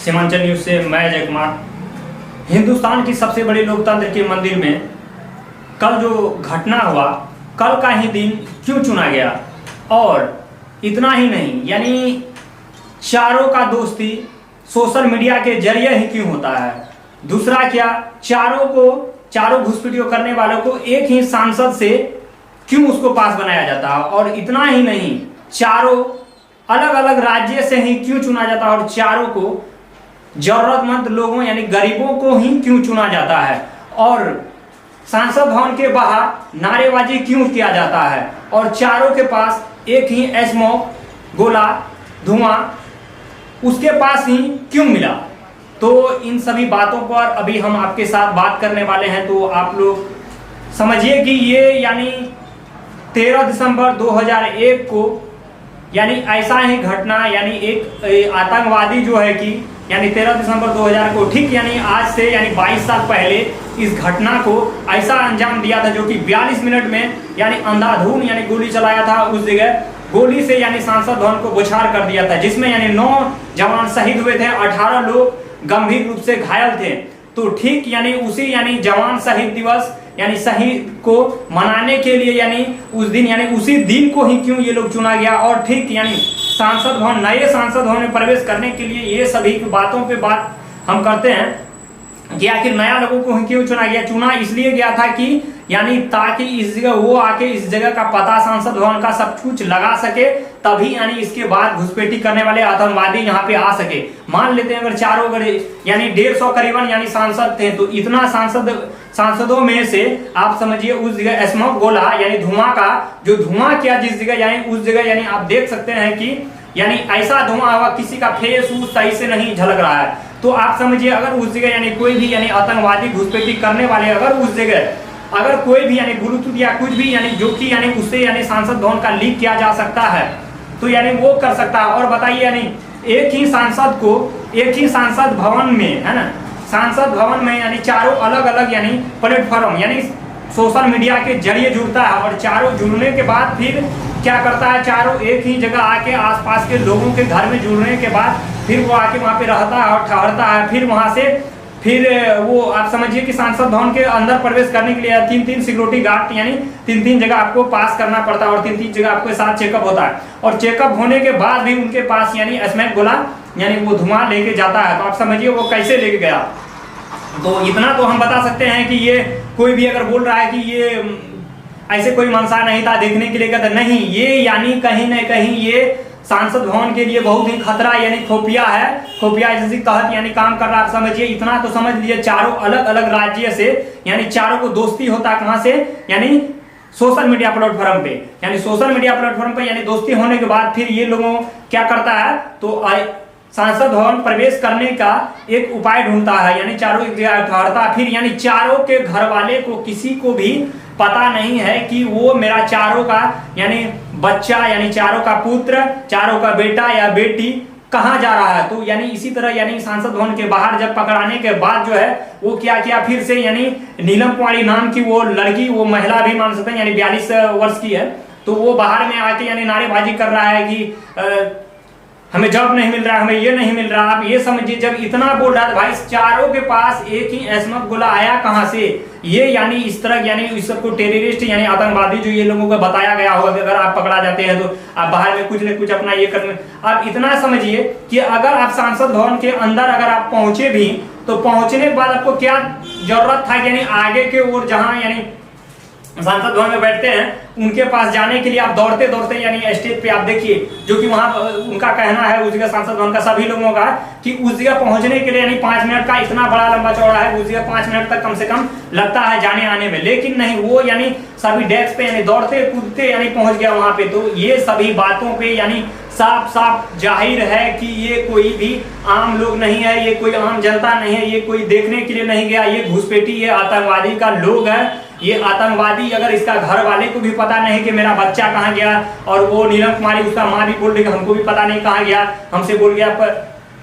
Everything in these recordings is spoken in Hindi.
सीमांचल न्यूज से मैं जय कुमार। हिंदुस्तान की सबसे बड़ी लोकतंत्र के मंदिर में कल जो घटना हुआ, कल का ही दिन क्यों चुना गया? और इतना ही नहीं, यानी चारों का दोस्ती सोशल मीडिया के जरिए ही क्यों होता है? दूसरा क्या, चारों घुसपैठियों करने वालों को एक ही सांसद से क्यों उसको पास बनाया जाता है? और इतना ही नहीं, चारों अलग अलग राज्य से ही क्यों चुना जाता है? और चारों को जरूरतमंद लोगों यानी गरीबों को ही क्यों चुना जाता है? और सांसद भवन के बाहर नारेबाजी क्यों किया जाता है? और चारों के पास एक ही स्मोक, गोला, धुआं उसके पास ही क्यों मिला? तो इन सभी बातों पर अभी हम आपके साथ बात करने वाले हैं। तो आप लोग समझिए कि ये यानी 13 दिसंबर 2001 को यानी ऐसा ही घटना, यानी एक आतंकवादी जो है कि यानी 13 दिसंबर 2000 को ठीक यानी आज से यानी 22 साल पहले इस घटना को ऐसा अंजाम दिया था, जो कि 42 मिनट में यानी अंधाधुंध यानी गोली चलाया था। उस जगह गोली से यानी सांसद भवन को बौछार कर दिया था, जिसमें यानी 9 जवान शहीद हुए थे, 18 लोग गंभीर रूप से घायल थे। तो ठीक यानी उसी यानी जवान शहीद दिवस यानी शहीद को मनाने के लिए यानी उस दिन यानी उसी दिन को ही क्यों ये लोग चुना गया? और ठीक यानी सांसद भवन, नए सांसद भवन में प्रवेश करने के लिए ये सभी बातों पे बात हम करते हैं कि आखिर नया लोगों को क्यों चुना गया? चुना इसलिए गया था कि यानी ताकि इस जगह वो आके इस जगह का पता सांसद भवन का सब कुछ लगा सके, तभी यानी इसके बाद घुसपैठी करने वाले आतंकवादी यहाँ पे आ सके। मान लेते हैं अगर चारों अगर यानी 150 करीबन यानी सांसद थे, तो इतना सांसदों में से आप समझिए उस जगह स्मोक गोला यानी धुआं का जो धुआं किया जिस जगह यानी उस जगह यानी आप देख सकते हैं कि यानी ऐसा धुआं हुआ, किसी का फेस सही से नहीं झलक रहा है। तो आप समझिए अगर उस जगह यानी कोई भी यानी आतंकवादी घुसपैठी करने वाले अगर उस जगह अगर कोई भी यानी ब्लूटूथ या कुछ भी यानी जो कि यानी उससे यानी सांसद भवन का लीक किया जा सकता है, तो यानी वो कर सकता है। और बताइए यानी एक ही सांसद भवन में है ना, सांसद भवन में यानी चारों अलग अलग यानी प्लेटफॉर्म यानी सोशल मीडिया के जरिए जुड़ता है। और चारों जुड़ने के बाद फिर क्या करता है, चारों एक ही जगह आके आसपास के लोगों के घर में जुड़ने के बाद फिर वो आके वहाँ पे रहता है और ठहरता है। फिर वहाँ से फिर वो आप समझिए कि सांसद भवन के अंदर प्रवेश करने के लिए 3-3 सिक्योरिटी गार्ड यानी 3-3 जगह आपको पास करना पड़ता है और 3-3 जगह आपके साथ चेकअप होता है। और चेकअप होने के बाद भी उनके पास यानी स्मोक गोला यानी वो धुआं लेके जाता है। तो आप समझिए वो कैसे लेके गया। तो इतना तो हम बता सकते हैं कि ये कोई भी अगर बोल रहा है कि ये ऐसे कोई मंशा नहीं था देखने के लिए कहता नहीं, ये यानी कहीं न कहीं ये सांसद भवन के लिए बहुत ही खतरा यानी खुफिया है, खुफिया एजेंसी के तहत यानी काम कर रहा है। आप समझिए इतना तो समझ लीजिए, चारों अलग अलग राज्य से यानी चारों को दोस्ती होता है कहाँ से, यानी सोशल मीडिया प्लेटफॉर्म पे। यानी सोशल मीडिया प्लेटफॉर्म पे यानी दोस्ती होने के बाद फिर ये लोगों क्या करता है, तो सांसद भवन प्रवेश करने का एक उपाय ढूंढता है, यानी चारों एक जगह ठहरता। फिर यानी चारों के घर वाले को किसी को भी पता नहीं है कि वो मेरा चारों का यानी बच्चा यानी चारों का पुत्र, चारों का बेटा या बेटी कहाँ जा रहा है। तो यानी इसी तरह यानी सांसद भवन के बाहर जब पकड़ाने के बाद जो है वो क्या किया, फिर से यानी नीलम कुमारी नाम की वो लड़की, वो महिला भी मान सकते हैं यानी 42 वर्ष की है, तो वो बाहर में आके यानी नारेबाजी कर रहा है कि हमें जॉब नहीं मिल रहा, हमें ये नहीं मिल रहा। आप ये समझिए जब इतना बोल रहा था भाई, चारों के पास एक ही स्मोक गोला आया कहां से? ये यानी इस तरह यानी इस सबको टेररिस्ट यानी आतंकवादी जो ये लोगों को बताया गया होगा कि अगर आप पकड़ा जाते हैं तो आप बाहर में कुछ न कुछ अपना ये करने। आप इतना समझिए कि अगर आप सांसद भवन के अंदर अगर आप पहुंचे भी, तो पहुंचने के बाद आपको क्या जरूरत था, यानी आगे के ओर जहां यानी सांसद भवन में बैठते हैं उनके पास जाने के लिए आप दौड़ते दौड़ते यानी स्टेज पे आप देखिए, जो कि वहां उनका कहना है उस जगह सांसद भवन का सभी लोगों का कि उस जगह पहुंचने के लिए यानी 5 मिनट का इतना बड़ा लंबा चौड़ा है, उस जगह 5 मिनट तक कम से कम लगता है जाने आने में। लेकिन नहीं, वो यानी सभी डेस्क पे यानी दौड़ते कूदते यानी पहुंच गया वहां पे। तो ये सभी बातों पे यानी साफ साफ जाहिर है कि ये कोई भी आम लोग नहीं है, ये कोई आम जनता नहीं है, ये कोई देखने के लिए नहीं गया, ये घुसपैठी ये आतंकवादी का लोग है। ये आतंकवादी अगर इसका घर वाले को भी पता नहीं कि मेरा बच्चा कहाँ गया, और वो नीलम कुमारी उसका माँ भी बोल रही हमको भी पता नहीं कहाँ गया, हमसे बोल गया पर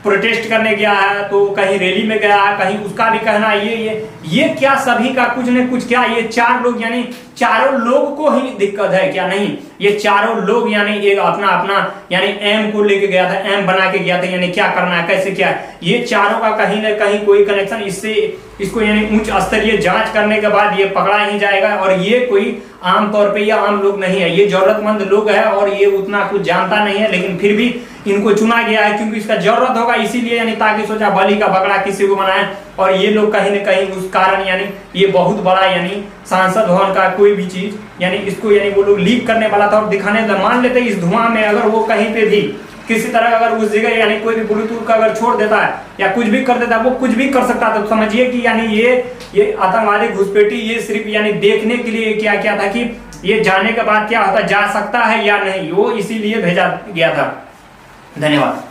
प्रोटेस्ट करने गया है, तो कहीं रैली में गया है, कहीं उसका भी कहना है ये क्या सभी का कुछ न कुछ, क्या ये चार लोग यानी चारों लोग को ही दिक्कत है क्या? नहीं, ये चारों लोग यानी एक अपना अपना यानी एम को लेके गया था, एम बना के गया था, यानी क्या करना है, कैसे क्या है, ये चारों का कहीं ना कहीं कोई कनेक्शन, इससे इसको यानी उच्च स्तरीय जांच करने के बाद ये पकड़ा ही जाएगा। और ये कोई आम तौर पे ये आम लोग नहीं है, ये जरूरतमंद लोग है और ये उतना कुछ जानता नहीं है, लेकिन फिर भी इनको चुना गया है क्योंकि इसका जरूरत होगा, इसीलिए यानी ताकि सोचा बलि का बकरा किसी को बनाए। और ये लोग कहीं न कहीं उस कारण यानी ये बहुत बड़ा यानी सांसद भवन का कोई भी चीज यानी इसको यानी वो लोग लीक करने वाला था और दिखाने, मान लेते इस धुआं में अगर वो कहीं पे भी किसी तरह अगर उस जगह यानी कोई भी ब्लूटूथ का अगर छोड़ देता है या कुछ भी कर देता है, वो कुछ भी कर सकता था। तो समझिए कि यानी ये आतंकवादी घुसपैठी ये सिर्फ यानी देखने के लिए क्या क्या था कि ये जाने के बाद क्या होता, जा सकता है या नहीं, वो इसीलिए भेजा गया था। धन्यवाद।